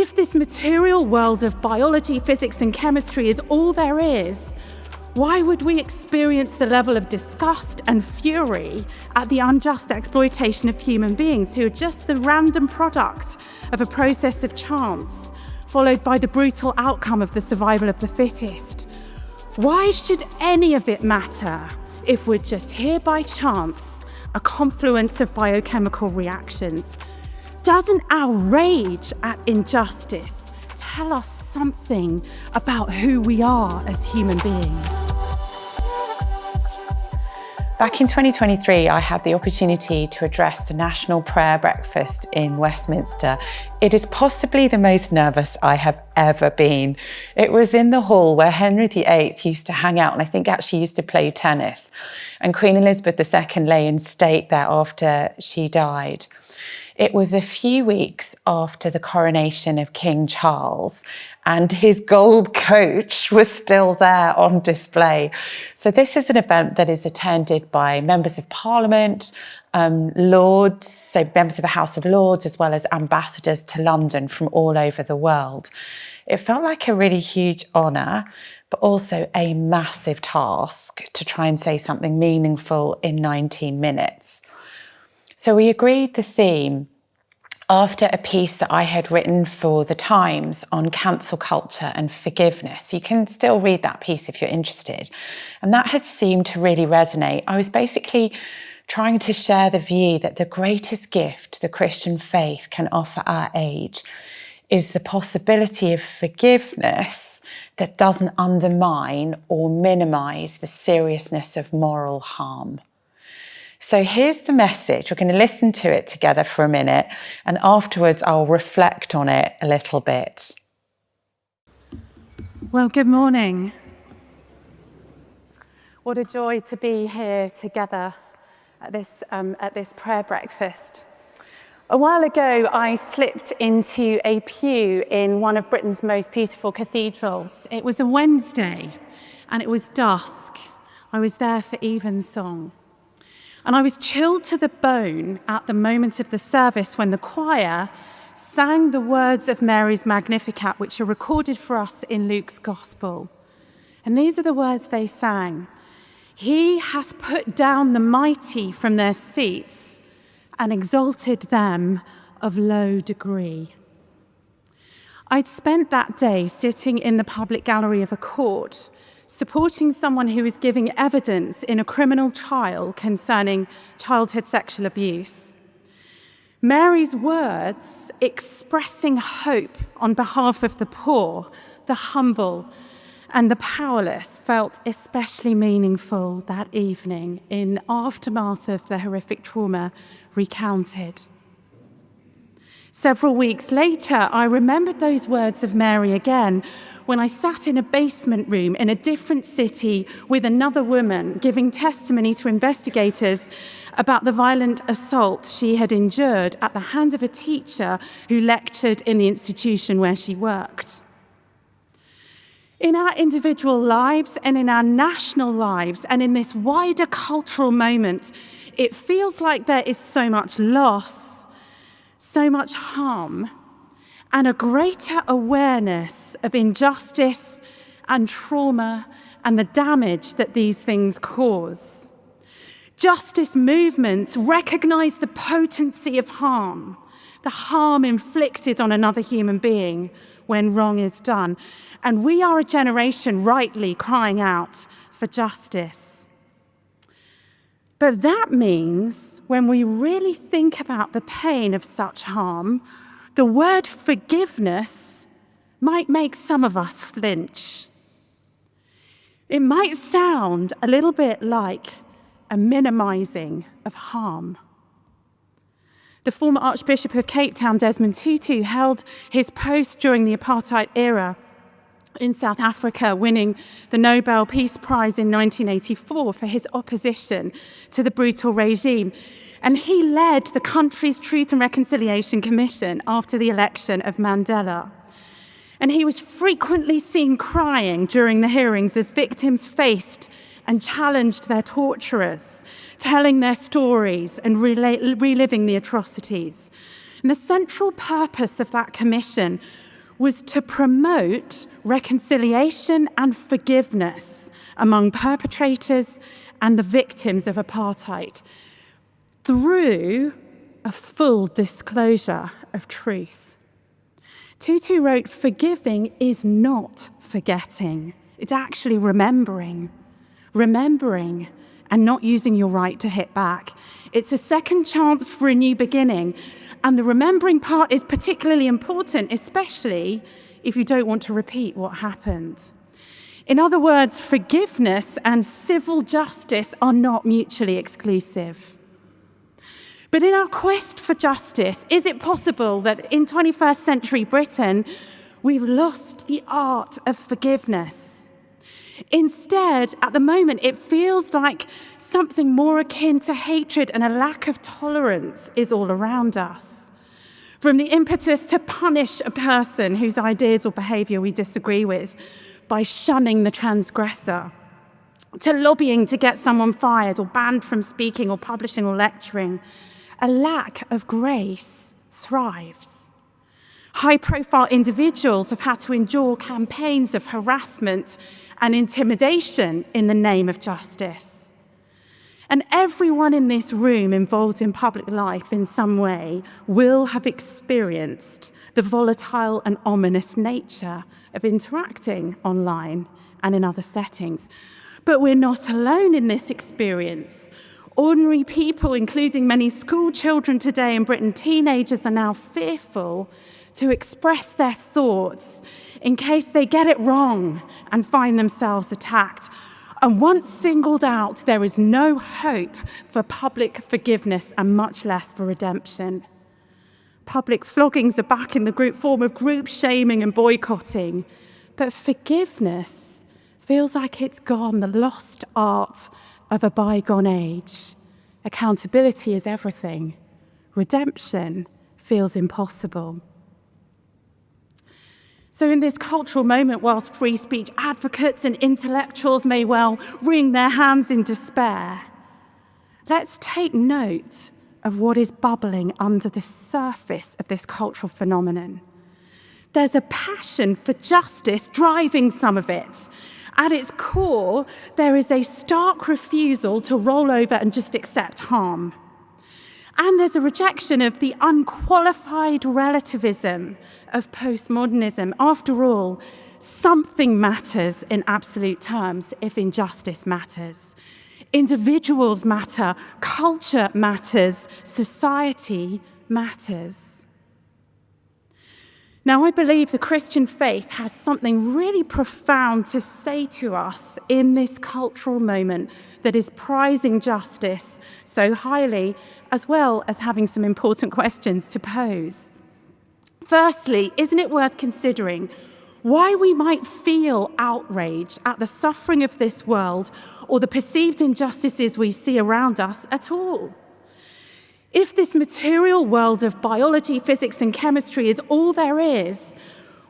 If this material world of biology, physics, and chemistry is all there is, why would we experience the level of disgust and fury at the unjust exploitation of human beings who are just the random product of a process of chance, followed by the brutal outcome of the survival of the fittest? Why should any of it matter if we're just here by chance, a confluence of biochemical reactions? Doesn't our rage at injustice tell us something about who we are as human beings? Back in 2023, I had the opportunity to address the National Prayer Breakfast in Westminster. It is possibly the most nervous I have ever been. It was in the hall where Henry VIII used to hang out and I think actually used to play tennis. And Queen Elizabeth II lay in state there after she died. It was a few weeks after the coronation of King Charles, and his gold coach was still there on display. So this is an event that is attended by members of Parliament, Lords, so members of the House of Lords, as well as ambassadors to London from all over the world. It felt like a really huge honour, but also a massive task to try and say something meaningful in 19 minutes. So we agreed the theme after a piece that I had written for The Times on cancel culture and forgiveness. You can still read that piece if you're interested. And that had seemed to really resonate. I was basically trying to share the view that the greatest gift the Christian faith can offer our age is the possibility of forgiveness that doesn't undermine or minimise the seriousness of moral harm. So here's the message. We're going to listen to it together for a minute, and afterwards I'll reflect on it a little bit. Well, good morning. What a joy to be here together at this prayer breakfast. A while ago, I slipped into a pew in one of Britain's most beautiful cathedrals. It was a Wednesday, and it was dusk. I was there for evensong. And I was chilled to the bone at the moment of the service when the choir sang the words of Mary's Magnificat, which are recorded for us in Luke's Gospel. And these are the words they sang. He has put down the mighty from their seats and exalted them of low degree. I'd spent that day sitting in the public gallery of a court, supporting someone who is giving evidence in a criminal trial concerning childhood sexual abuse. Mary's words expressing hope on behalf of the poor, the humble, and the powerless felt especially meaningful that evening in the aftermath of the horrific trauma recounted. Several weeks later, I remembered those words of Mary again when I sat in a basement room in a different city with another woman giving testimony to investigators about the violent assault she had endured at the hand of a teacher who lectured in the institution where she worked. In our individual lives and in our national lives and in this wider cultural moment, it feels like there is so much loss, so much harm, and a greater awareness of injustice and trauma and the damage that these things cause. Justice movements recognize the potency of harm, the harm inflicted on another human being when wrong is done. And we are a generation rightly crying out for justice. But that means when we really think about the pain of such harm, the word forgiveness might make some of us flinch. It might sound a little bit like a minimizing of harm. The former Archbishop of Cape Town, Desmond Tutu, held his post during the apartheid era in South Africa, winning the Nobel Peace Prize in 1984 for his opposition to the brutal regime. And he led the country's Truth and Reconciliation Commission after the election of Mandela. And he was frequently seen crying during the hearings as victims faced and challenged their torturers, telling their stories and reliving the atrocities. And the central purpose of that commission was to promote reconciliation and forgiveness among perpetrators and the victims of apartheid through a full disclosure of truth. Tutu wrote, "Forgiving is not forgetting. It's actually remembering. Remembering and not using your right to hit back. It's a second chance for a new beginning." And the remembering part is particularly important, especially if you don't want to repeat what happened. In other words, forgiveness and civil justice are not mutually exclusive. But in our quest for justice, is it possible that in 21st century Britain, we've lost the art of forgiveness? Instead, at the moment, it feels like something more akin to hatred and a lack of tolerance is all around us. From the impetus to punish a person whose ideas or behaviour we disagree with by shunning the transgressor, to lobbying to get someone fired or banned from speaking or publishing or lecturing, a lack of grace thrives. High-profile individuals have had to endure campaigns of harassment and intimidation in the name of justice. And everyone in this room involved in public life in some way will have experienced the volatile and ominous nature of interacting online and in other settings. But we're not alone in this experience. Ordinary people, including many school children today in Britain, teenagers, are now fearful to express their thoughts in case they get it wrong and find themselves attacked. And once singled out, there is no hope for public forgiveness and much less for redemption. Public floggings are back in the form of group shaming and boycotting. But forgiveness feels like it's gone, the lost art of a bygone age. Accountability is everything. Redemption feels impossible. So in this cultural moment, whilst free speech advocates and intellectuals may well wring their hands in despair, let's take note of what is bubbling under the surface of this cultural phenomenon. There's a passion for justice driving some of it. At its core, there is a stark refusal to roll over and just accept harm. And there's a rejection of the unqualified relativism of postmodernism. After all, something matters in absolute terms if injustice matters. Individuals matter, culture matters, society matters. Now, I believe the Christian faith has something really profound to say to us in this cultural moment that is prizing justice so highly, as well as having some important questions to pose. Firstly, isn't it worth considering why we might feel outrage at the suffering of this world or the perceived injustices we see around us at all? If this material world of biology, physics, and chemistry is all there is,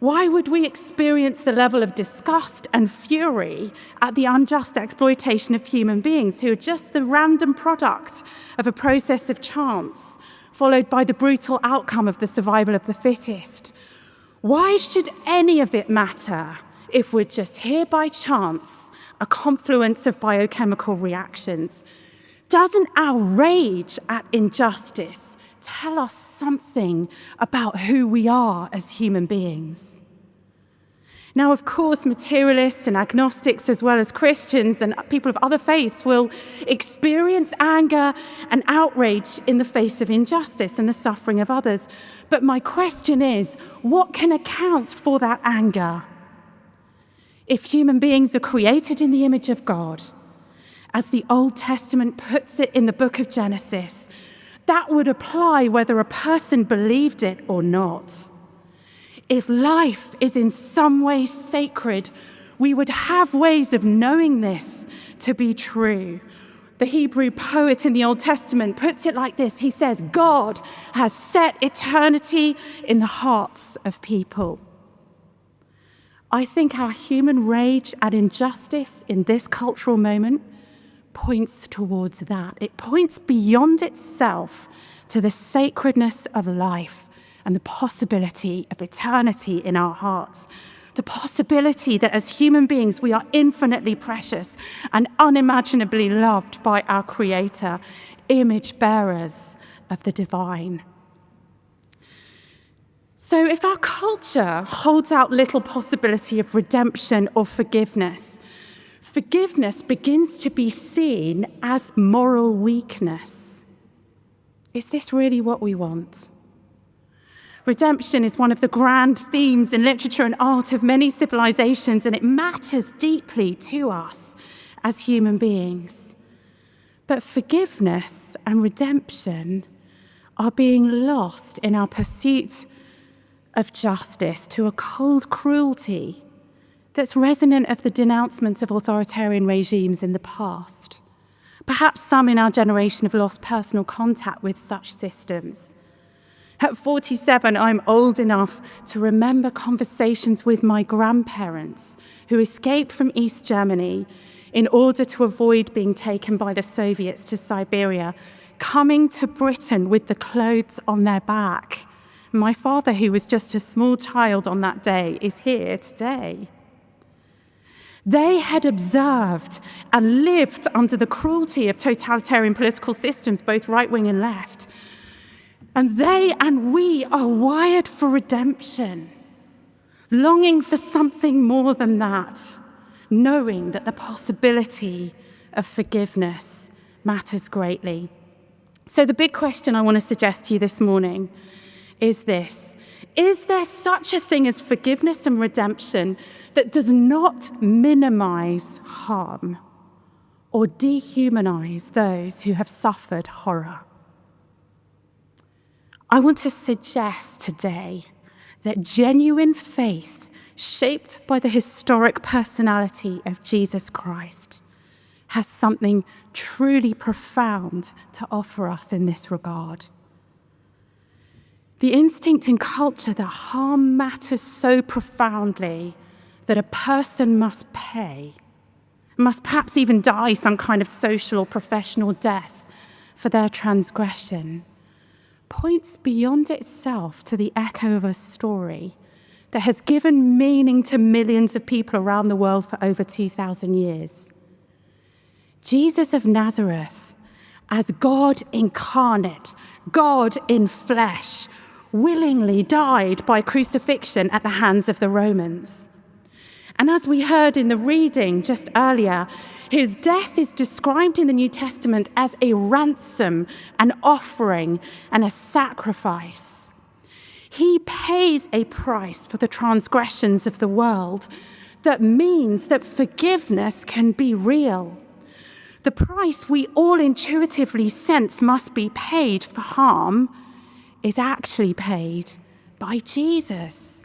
why would we experience the level of disgust and fury at the unjust exploitation of human beings who are just the random product of a process of chance, followed by the brutal outcome of the survival of the fittest? Why should any of it matter if we're just here by chance, a confluence of biochemical reactions? Doesn't our rage at injustice tell us something about who we are as human beings? Now, of course, materialists and agnostics, as well as Christians and people of other faiths, will experience anger and outrage in the face of injustice and the suffering of others. But my question is, what can account for that anger? If human beings are created in the image of God, as the Old Testament puts it in the book of Genesis, that would apply whether a person believed it or not. If life is in some way sacred, we would have ways of knowing this to be true. The Hebrew poet in the Old Testament puts it like this. He says, God has set eternity in the hearts of people. I think our human rage at injustice in this cultural moment points towards that. It points beyond itself to the sacredness of life and the possibility of eternity in our hearts. The possibility that as human beings, we are infinitely precious and unimaginably loved by our Creator, image bearers of the divine. So if our culture holds out little possibility of redemption or forgiveness, forgiveness begins to be seen as moral weakness. Is this really what we want? Redemption is one of the grand themes in literature and art of many civilizations, and it matters deeply to us as human beings. But forgiveness and redemption are being lost in our pursuit of justice to a cold cruelty that's resonant of the denouncements of authoritarian regimes in the past. Perhaps some in our generation have lost personal contact with such systems. At 47, I'm old enough to remember conversations with my grandparents who escaped from East Germany in order to avoid being taken by the Soviets to Siberia, coming to Britain with the clothes on their back. My father, who was just a small child on that day, is here today. They had observed and lived under the cruelty of totalitarian political systems, both right-wing and left. And they and we are wired for redemption, longing for something more than that, knowing that the possibility of forgiveness matters greatly. So the big question I want to suggest to you this morning is this: is there such a thing as forgiveness and redemption that does not minimize harm or dehumanize those who have suffered horror? I want to suggest today that genuine faith, shaped by the historic personality of Jesus Christ, has something truly profound to offer us in this regard. The instinct in culture that harm matters so profoundly that a person must pay, must perhaps even die some kind of social or professional death for their transgression, points beyond itself to the echo of a story that has given meaning to millions of people around the world for over 2,000 years. Jesus of Nazareth, as God incarnate, God in flesh, willingly died by crucifixion at the hands of the Romans. And as we heard in the reading just earlier, his death is described in the New Testament as a ransom, an offering, and a sacrifice. He pays a price for the transgressions of the world that means that forgiveness can be real. The price we all intuitively sense must be paid for harm is actually paid by Jesus.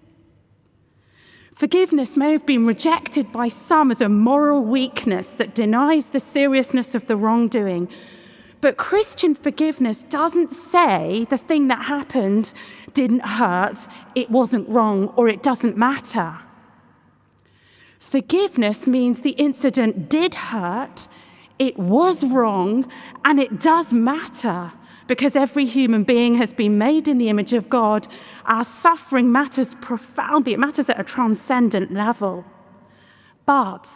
Forgiveness may have been rejected by some as a moral weakness that denies the seriousness of the wrongdoing, but Christian forgiveness doesn't say the thing that happened didn't hurt, it wasn't wrong, or it doesn't matter. Forgiveness means the incident did hurt, it was wrong, and it does matter. Because every human being has been made in the image of God, our suffering matters profoundly. It matters at a transcendent level. But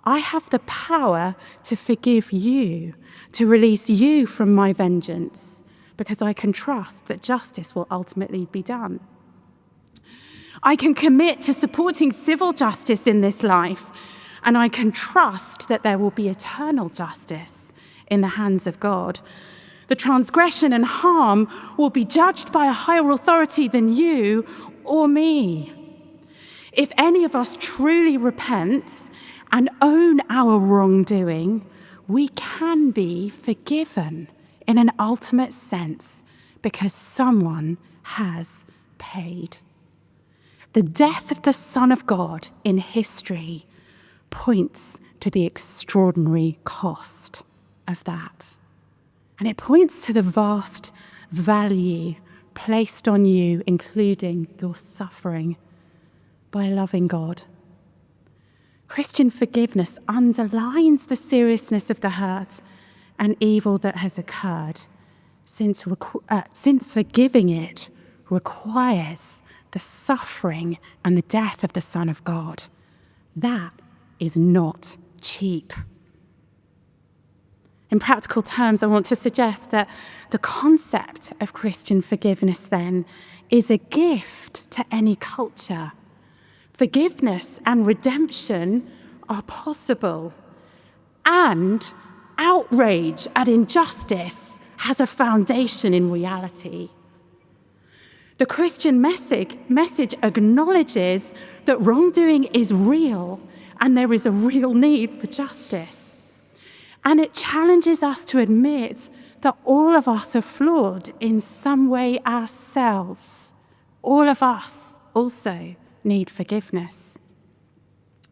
I have the power to forgive you, to release you from my vengeance, because I can trust that justice will ultimately be done. I can commit to supporting civil justice in this life, and I can trust that there will be eternal justice in the hands of God. The transgression and harm will be judged by a higher authority than you or me. If any of us truly repent and own our wrongdoing, we can be forgiven in an ultimate sense because someone has paid. The death of the Son of God in history points to the extraordinary cost of that. And it points to the vast value placed on you, including your suffering, by a loving God. Christian forgiveness underlines the seriousness of the hurt and evil that has occurred, since forgiving it requires the suffering and the death of the Son of God. That is not cheap. In practical terms, I want to suggest that the concept of Christian forgiveness then is a gift to any culture. Forgiveness and redemption are possible, and outrage at injustice has a foundation in reality. The Christian message acknowledges that wrongdoing is real and there is a real need for justice. And it challenges us to admit that all of us are flawed in some way ourselves. All of us also need forgiveness.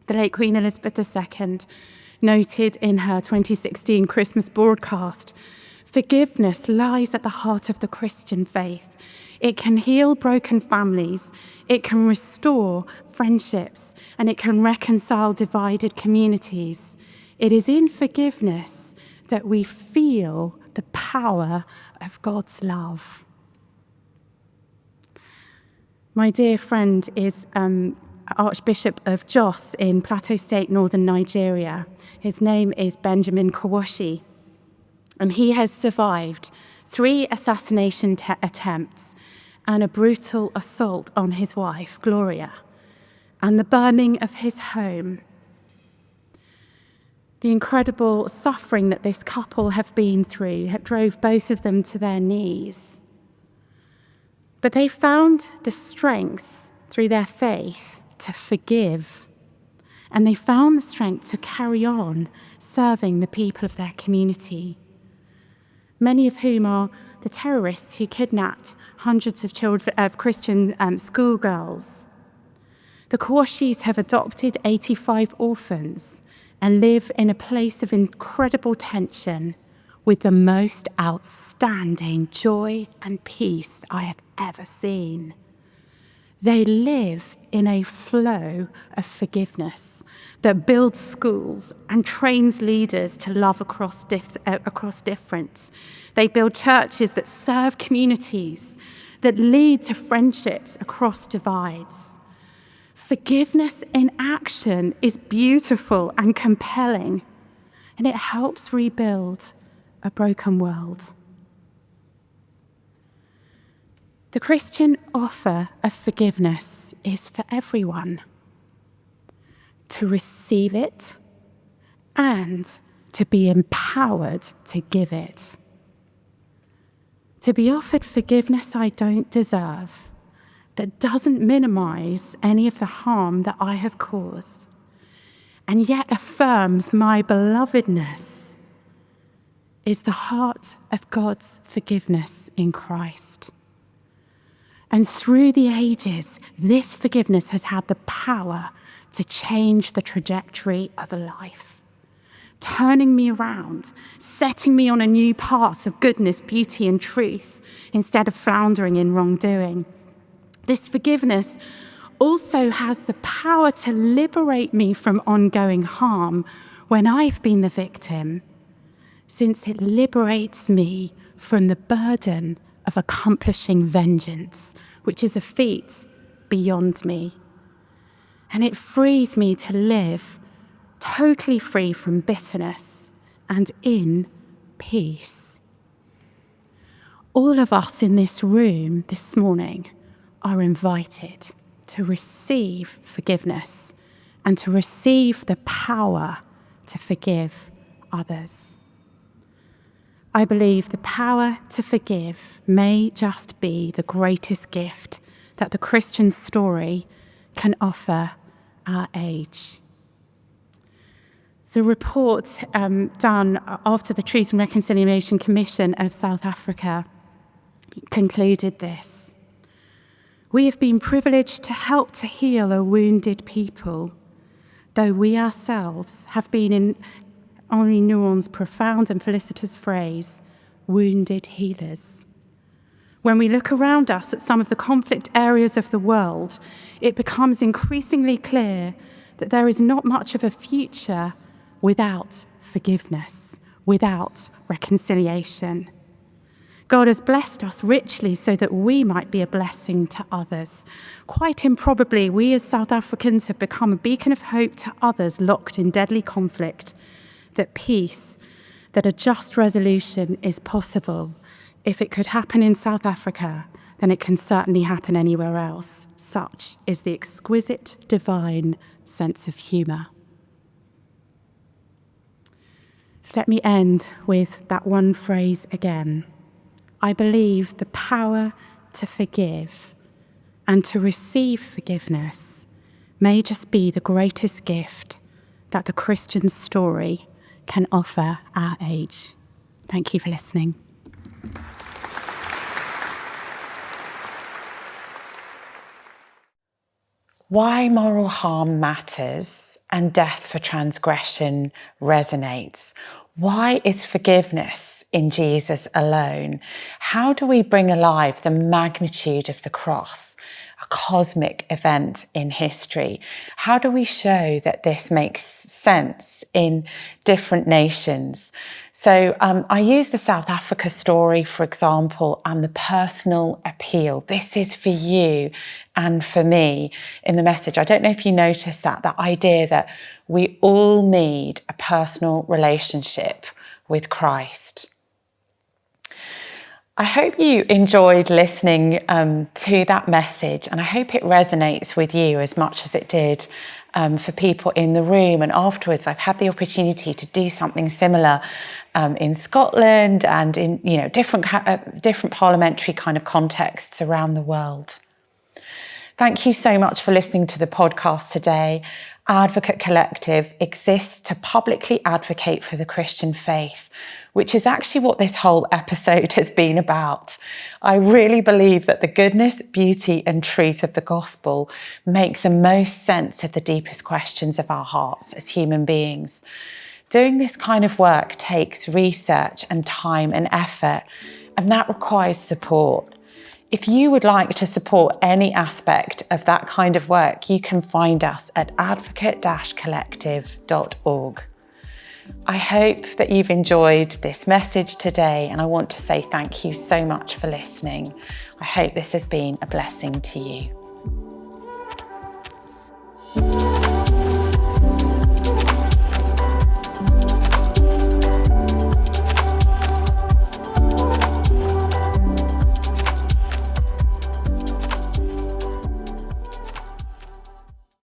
The late Queen Elizabeth II noted in her 2016 Christmas broadcast, "Forgiveness lies at the heart of the Christian faith. It can heal broken families, it can restore friendships, and it can reconcile divided communities. It is in forgiveness that we feel the power of God's love." My dear friend is Archbishop of Jos in Plateau State, northern Nigeria. His name is Benjamin Kawashi, and he has survived 3 assassination attempts and a brutal assault on his wife, Gloria, and the burning of his home. The incredible suffering that this couple have been through drove both of them to their knees. But they found the strength through their faith to forgive, and they found the strength to carry on serving the people of their community, many of whom are the terrorists who kidnapped hundreds of children, Christian schoolgirls. The Kawashis have adopted 85 orphans and live in a place of incredible tension with the most outstanding joy and peace I have ever seen. They live in a flow of forgiveness that builds schools and trains leaders to love across difference. They build churches that serve communities, that lead to friendships across divides. Forgiveness in action is beautiful and compelling, and it helps rebuild a broken world. The Christian offer of forgiveness is for everyone, to receive it and to be empowered to give it. To be offered forgiveness I don't deserve, that doesn't minimize any of the harm that I have caused, and yet affirms my belovedness, is the heart of God's forgiveness in Christ. And through the ages, this forgiveness has had the power to change the trajectory of a life, turning me around, setting me on a new path of goodness, beauty, and truth, instead of floundering in wrongdoing. This forgiveness also has the power to liberate me from ongoing harm when I've been the victim, since it liberates me from the burden of accomplishing vengeance, which is a feat beyond me. And it frees me to live totally free from bitterness and in peace. All of us in this room this morning are invited to receive forgiveness and to receive the power to forgive others. I believe the power to forgive may just be the greatest gift that the Christian story can offer our age. The report done after the Truth and Reconciliation Commission of South Africa concluded this: "We have been privileged to help to heal a wounded people, though we ourselves have been, in Henri Nouwen's profound and felicitous phrase, wounded healers. When we look around us at some of the conflict areas of the world, it becomes increasingly clear that there is not much of a future without forgiveness, without reconciliation. God has blessed us richly so that we might be a blessing to others. Quite improbably, we as South Africans have become a beacon of hope to others locked in deadly conflict, that peace, that a just resolution is possible. If it could happen in South Africa, then it can certainly happen anywhere else. Such is the exquisite, divine sense of humour. Let me end with that one phrase again. I believe the power to forgive and to receive forgiveness may just be the greatest gift that the Christian story can offer our age. Thank you for listening. Why moral harm matters and death for transgression resonates. Why is forgiveness in Jesus alone? How do we bring alive the magnitude of the cross, a cosmic event in history? How do we show that this makes sense in different nations? So I use the South Africa story, for example, and the personal appeal. This is for you and for me in the message. I don't know if you noticed that idea that we all need a personal relationship with Christ. I hope you enjoyed listening to that message, and I hope it resonates with you as much as it did for people in the room. And afterwards, I've had the opportunity to do something similar in Scotland and in different parliamentary kind of contexts around the world. Thank you so much for listening to the podcast today. Advocate Collective exists to publicly advocate for the Christian faith, which is actually what this whole episode has been about. I really believe that the goodness, beauty, and truth of the gospel make the most sense of the deepest questions of our hearts as human beings. Doing this kind of work takes research and time and effort, and that requires support. If you would like to support any aspect of that kind of work, you can find us at advocate-collective.org. I hope that you've enjoyed this message today, and I want to say thank you so much for listening. I hope this has been a blessing to you.